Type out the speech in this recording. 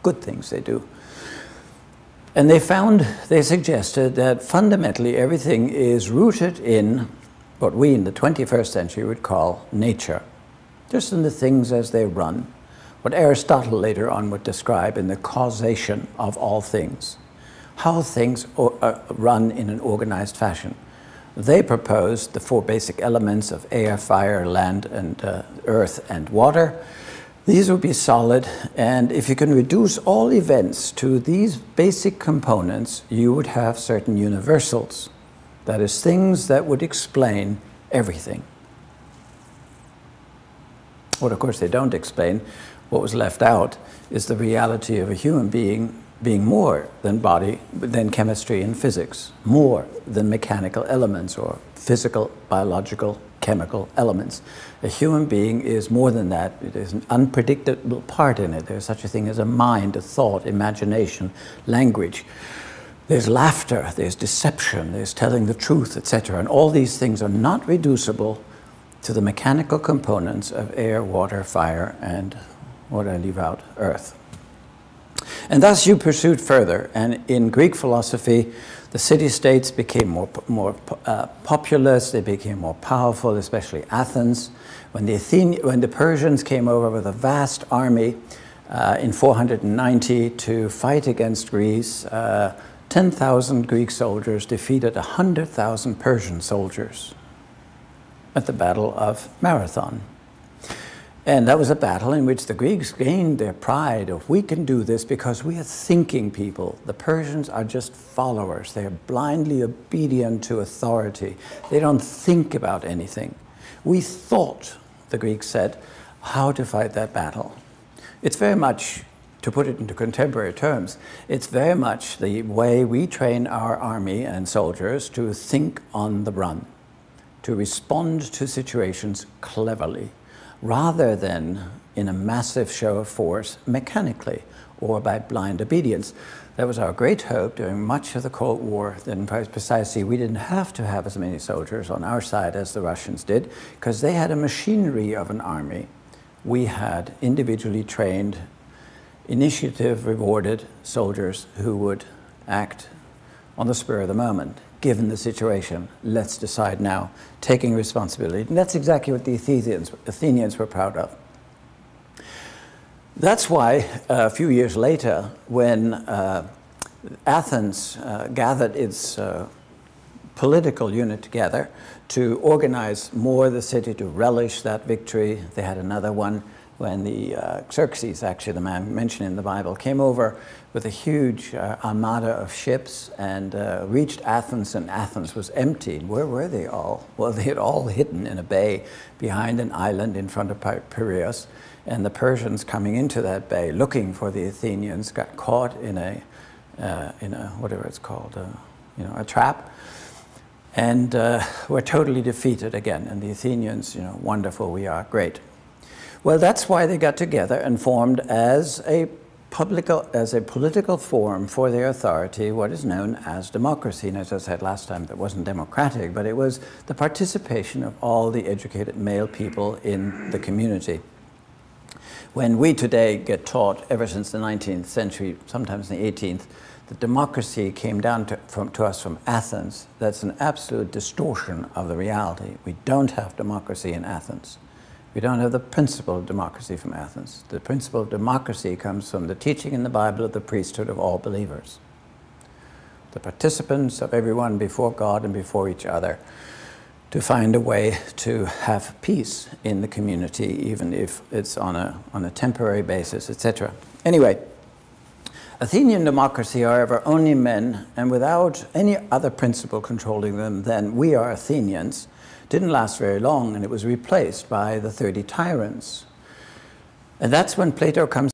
good things they do. And they suggested that fundamentally everything is rooted in what we in the 21st century would call nature, just in the things as they run, what Aristotle later on would describe in the causation of all things, how things run in an organized fashion. They proposed the four basic elements of air, fire, land, and earth and water. These would be solid, and if you can reduce all events to these basic components, you would have certain universals. That is, things that would explain everything. What, of course, they don't explain, what was left out, is the reality of a human being being more than body, than chemistry and physics, more than mechanical elements or physical, biological, chemical elements. A human being is more than that. There's an unpredictable part in it. There's such a thing as a mind, a thought, imagination, language. There's laughter, there's deception, there's telling the truth, etc. And all these things are not reducible to the mechanical components of air, water, fire, and what I leave out, earth. And thus you pursued further, and in Greek philosophy, the city-states became more populous, they became more powerful, especially Athens. When the Persians came over with a vast army in 490 to fight against Greece, 10,000 Greek soldiers defeated 100,000 Persian soldiers at the Battle of Marathon. And that was a battle in which the Greeks gained their pride of, we can do this because we are thinking people. The Persians are just followers. They are blindly obedient to authority. They don't think about anything. We thought, the Greeks said, how to fight that battle. It's very much, to put it into contemporary terms, it's very much the way we train our army and soldiers to think on the run, to respond to situations cleverly, rather than in a massive show of force mechanically or by blind obedience. That was our great hope during much of the Cold War, that precisely we didn't have to have as many soldiers on our side as the Russians did, because they had a machinery of an army. We had individually trained, initiative-rewarded soldiers who would act on the spur of the moment. Given the situation, let's decide now, taking responsibility. And that's exactly what the Athenians were proud of. That's why a few years later, when Athens gathered its political unit together to organize more the city, to relish that victory, they had another one when the Xerxes, actually the man mentioned in the Bible, came over with a huge armada of ships and reached Athens, and Athens was empty. Where were they all? Well, they had all hidden in a bay behind an island in front of Piraeus, and the Persians coming into that bay looking for the Athenians got caught in a whatever it's called, you know, a trap, and were totally defeated again. And the Athenians, you know, wonderful, we are, great. Well, that's why they got together and formed as a political forum for their authority what is known as democracy. And as I said last time, that wasn't democratic, but it was the participation of all the educated male people in the community. When we today get taught, ever since the 19th century, sometimes in the 18th, that democracy came down to us from Athens, that's an absolute distortion of the reality. We don't have democracy in Athens. We don't have the principle of democracy from Athens. The principle of democracy comes from the teaching in the Bible of the priesthood of all believers. The participants of everyone before God and before each other, to find a way to have peace in the community, even if it's on a temporary basis, etc. Anyway, Athenian democracy, however, only men, and without any other principle controlling them than we are Athenians, didn't last very long, and it was replaced by the 30 tyrants. And that's when Plato comes